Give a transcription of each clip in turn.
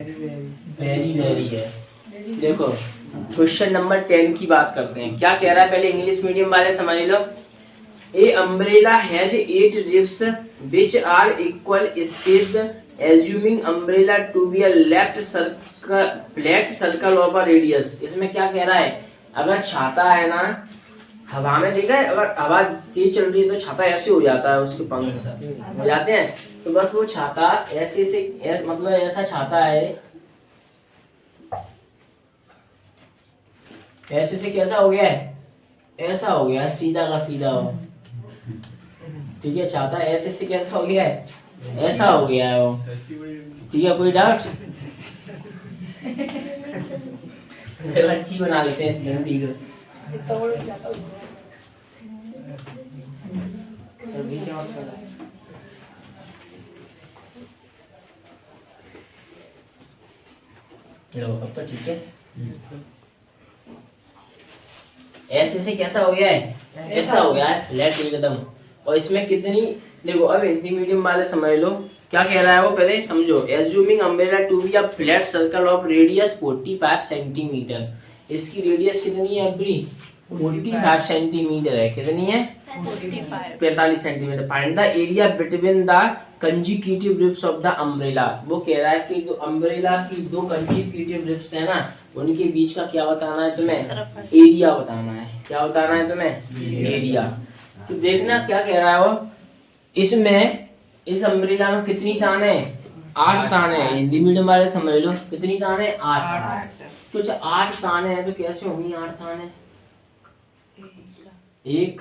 Very very है। देखो question number 10 की बात करते हैं। क्या कह रहा है, पहले इंग्लिश मीडियम वाले समझ लो। A umbrella has 8 ribs which are equal spaced, assuming umbrella to be a flat circle of a radius। इसमें क्या कह रहा है, अगर छाता है ना हवा में, देखा है अगर हवा तेज चल रही है तो छाता ऐसे हो जाता है, उसके पंख हो जाते हैं। तो बस वो छाता ऐसे से मतलब ऐसा छाता है, ऐसे से कैसा हो गया है, ऐसा हो गया सीधा का सीधा हो। ठीक है, छाता ऐसे से कैसा हो गया है, ऐसा हो गया है वो। ठीक है, कोई डाउट? अच्छी बना लेते हैं इस घंटी को। अब तो ठीक है। ऐसे से कैसा हो गया है, ऐसा हो गया है फ्लैट एकदम। और इसमें कितनी, देखो अब हिंदी मीडियम वाले समझ लो क्या कह रहा है वो, पहले समझो। Assuming umbrella to be a flat circle of radius 45 centimetre. इसकी रेडियस कितनी है अभी, 45 सेंटीमीटर है। कितनी है, 45 centimetre. Find the area between the consecutive ribs of the umbrella. वो कह रहा है कि जो अम्ब्रेला की दो कंजिक्यूटिव रिब्स है ना, उनके बीच का क्या बताना है तुम्हें, एरिया बताना है। क्या बताना है तुम्हें, एरिया। तो देखना क्या कह रहा है वो, इसमें इस अम्ब्रेला में कितनी तान है, 8 तान है। हिंदी मीडियम वाले समझ लो कितनी तान है, 8। तो 8 तान है तो कैसे होंगी 8 तान है, एक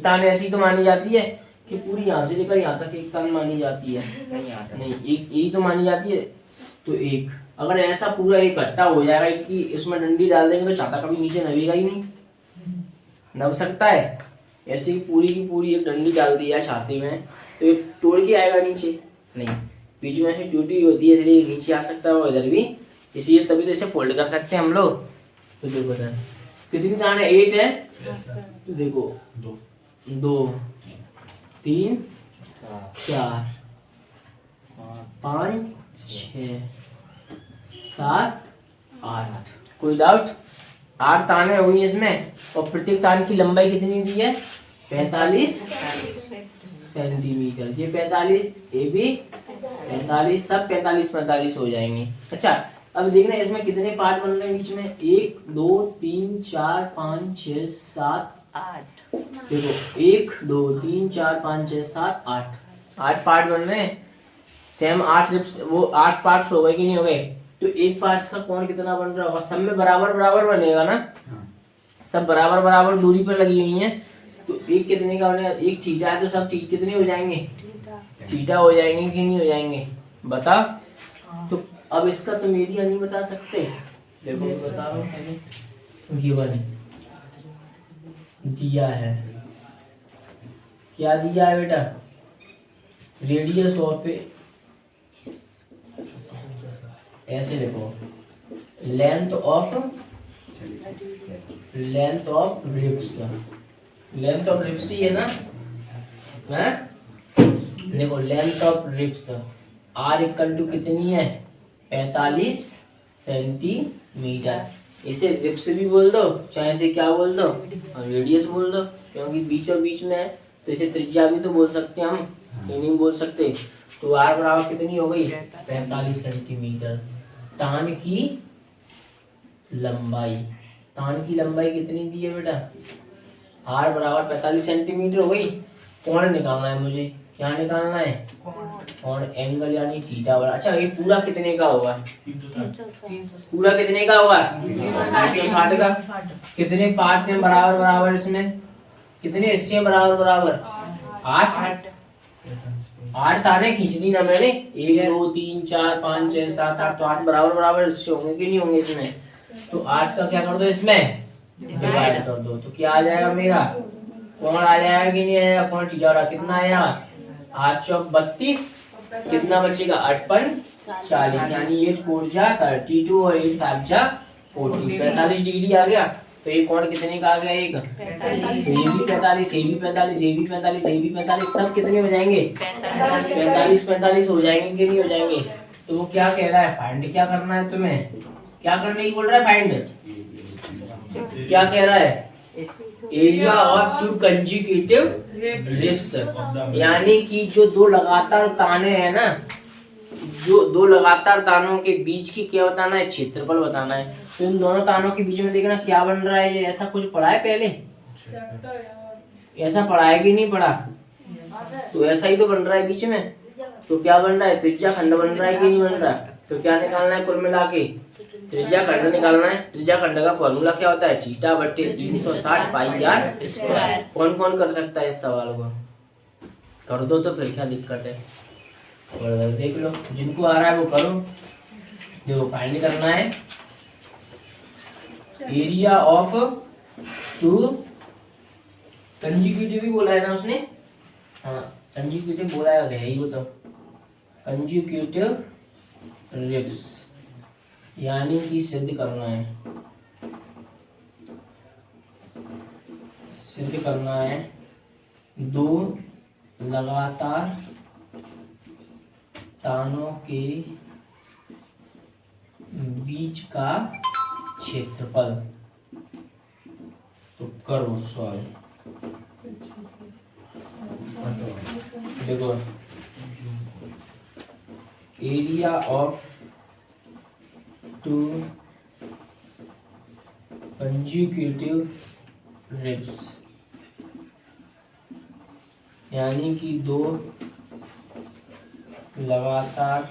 तान ऐसी तो मानी जाती है कि पूरी यहाँ से लेकर यहाँ तक एक तान मानी जाती है, नहीं एक तो मानी जाती है। तो एक अगर ऐसा पूरा इकट्ठा हो जाएगा कि इसमें डंडी डाल देंगे तो छाता कभी नीचे नवेगा ही नहीं, नव सकता है। ऐसे ही पूरी की पूरी एक डंडी डाल दी है छाते में तो ये तोड़ के आएगा नीचे नहीं, बीच में से टूटी होती है इसलिए नीचे आ सकता है वो इधर भी, इसलिए तभी तो इसे फोल्ड कर सकते हैं हम लोग। तो देखो कितनी तान है, 8 है। तो देखो 2 3 4 5 6 7 8। कोई डाउट? 8 ताने हुई इसमें और प्रत्येक तान की लंबाई कितनी दी है, 45 सेंटीमीटर। ये 45, ये भी 45, सब 45 हो जाएंगे। अच्छा अब देखना इसमें कितने पार्ट बन रहे हैं बीच में, 1 2 3 4 5 6 7 8। देखो 1 2 3 4 5 6 7 8 पार्ट बन रहे हैं। सेम 8 रिप्स, वो 8 पार्ट्स हो गए कि नहीं हो गए। तो एक पार्ट्स का कोण कितना बन रहा होगा, सब में बराबर बराबर बनेगा ना, सब बराबर बराबर दूरी पर लगी हुई हैं। तो एक कितने का बनेगा, एक थीटा है तो सब कितने हो जाएंगे, थीटा हो जाएंगे कि नहीं हो जाएंगे, बता। तो अब इसका तुम एरिया नहीं बता सकते, देखो मैं बता रहा हूँ। गिवन दिया है, क्या दिया है बेटा, रेडियस ऑफ, ऐसे देखो length of ribs, length of ribs ही है ना, है? देखो length of ribs are equal to कितनी है, 45 सेंटीमीटर। इसे रिब्स भी बोल दो चाहे इसे क्या बोल दो, रेडियस बोल दो, क्योंकि बीचों बीच में है तो इसे त्रिज्या भी तो बोल सकते हैं हम, ये नहीं बोल सकते। तो आर बराबर कितनी हो गई, 45 सेंटीमीटर। तान की लंबाई, तान की लंबाई कितनी दी है बेटा, आर बराबर 45 सेंटीमीटर हो गई। कोण निकालना है मुझे, क्या निकालना है, कोण एंगल यानी थीटा बराबर। अच्छा ये पूरा कितने का होगा, पूरा कितने का होगा, 360 का। कितने पार्ट हैं बराबर बराबर, इसमें कितने हिस्से हैं बराबर बराबर, 8 तारे खींच दी ना मैंने, 1 2 3 4 5 6 7 8। तो 8 बराबर बराबर हिस्से होंगे कि नहीं होंगे इसमें। तो 8 का क्या कर दो, इसमें डिवाइड कर दो। तो क्या आ जाएगा मेरा, कोण आ जाएगा कि नहीं आएगा, कोण थीटा वाला कितना आएगा, 8 चौक 32, कितना बचेगा 8 पन 40, यानी 8 4 जा 32 और 8 5 जा 40, 45 डिग्री आ गया। तो ये कोण कितने का आ गया, एक ये भी 45, ये भी 45, ये भी 45, ये भी 45, सब कितने हो जाएंगे, 45 45 हो जाएंगे कि नहीं हो जाएंगे। तो वो क्या कह रहा है, फाइंड क्या करना है तुम्हें, क्या करने की बोल रहा है, फाइंड क्या कह रहा है, area of two consecutive ribs, यानी कि जो दो लगातार ताने हैं ना, जो दो लगातार तानों के बीच की क्या बताना है, क्षेत्रफल बताना है। तो इन दोनों तानों के बीच में देखना क्या बन रहा है, ये ऐसा कुछ पढ़ा है पहले, ऐसा पढ़ा है कि नहीं पढ़ा, तो ऐसा ही तो बन रहा है बीच में। तो क्या बन रहा है, त्रिज्या खंड बन रहा है कि नहीं बन रहा। तो क्या निकालना है, कुल मिला के त्रिज्या खंड निकालना है। त्रिज्या खंड का फॉर्मूला क्या होता है, थीटा बटे 360 पाई आर स्क्वायर। कौन कौन कर सकता है इस सवाल को, कर दो तो फिर क्या दिक्कत है, और देख लो जिनको आ रहा है वो करो। देखो फाइंड करना है एरिया ऑफ टू कंजिक्यूटिव भी बोला है ना उसने, हाँ कंजिक्यूटिव बोला है ही वो, तो कंजिक्यूटिव रिप्स, यानी कि सिद्ध करना है, सिद्ध करना है दो लगातार तानों के बीच का क्षेत्रफल। तो करो सॉल्व। देखो area of two consecutive ribs, यानी कि दो लगातार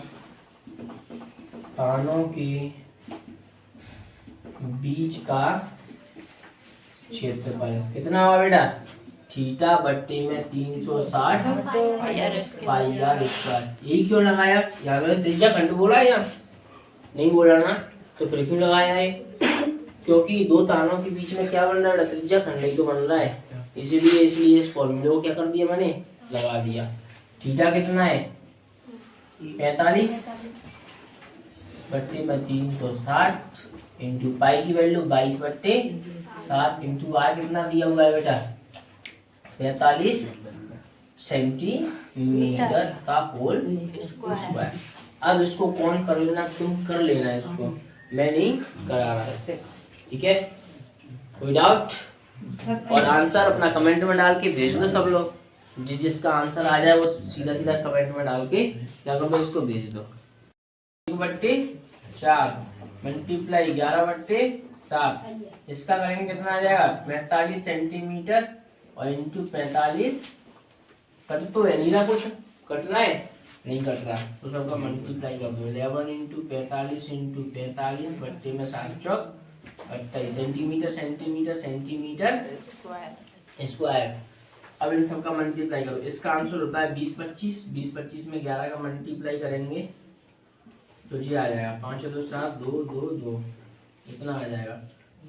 तानों के बीच का क्षेत्रफल कितना हुआ बेटा, थीटा बट्टे में 360 पाई आर स्क्वायर। यही क्यों लगाया, यहाँ पे त्रिज्या खंड बोला है, यहाँ नहीं बोला ना, तो फिर क्यों लगाया है, क्योंकि दो तानों के बीच में क्या बन रहा है, त्रिज्या खंड ही तो बन रहा है, इसीलिए इस फॉर्मूले को क्या कर दिया मैंने, लगा दिया। थीटा कितना है 45 बट्टे में 360 इंटू पाई की वैल्यू 22/7 इंटू आर कितना दिया हुआ है बेटा 45 सेंटीमीटर का होल स्क्वायर। अब इसको कौन कर लेना, तुम कर लेना इसको, मैं नहीं करा रहा इसे, ठीक है, कोई डाउट। और आंसर अपना कमेंट में डाल के भेज दो सब लोग, जिसका आंसर आ जाए वो सीधा सीधा कमेंट में डाल के क्या करो, इसको भेज दो। 1/4 मल्टीप्लाई 11/7, इसका करेंगे कितना आ जाएगा 45 सेंटीमीटर और इंटू 45, कट तो है नहीं ना, कुछ कट रहा है नहीं कट रहा, तो सबका मल्टीप्लाई कर दो 11 इंटू 45 इंटू 45 बट्टे में 7 चौक 28 सेंटीमीटर सेंटीमीटर सेंटीमीटर स्क्वायर। अब इन सबका मल्टीप्लाई करो, इसका आंसर होता है 20/25, 20/25 में 11 का मल्टीप्लाई करेंगे तो ये आ जाएगा 5 2 7 2 2 2, इतना आ जाएगा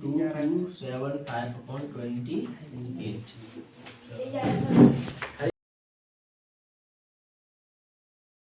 2275/28।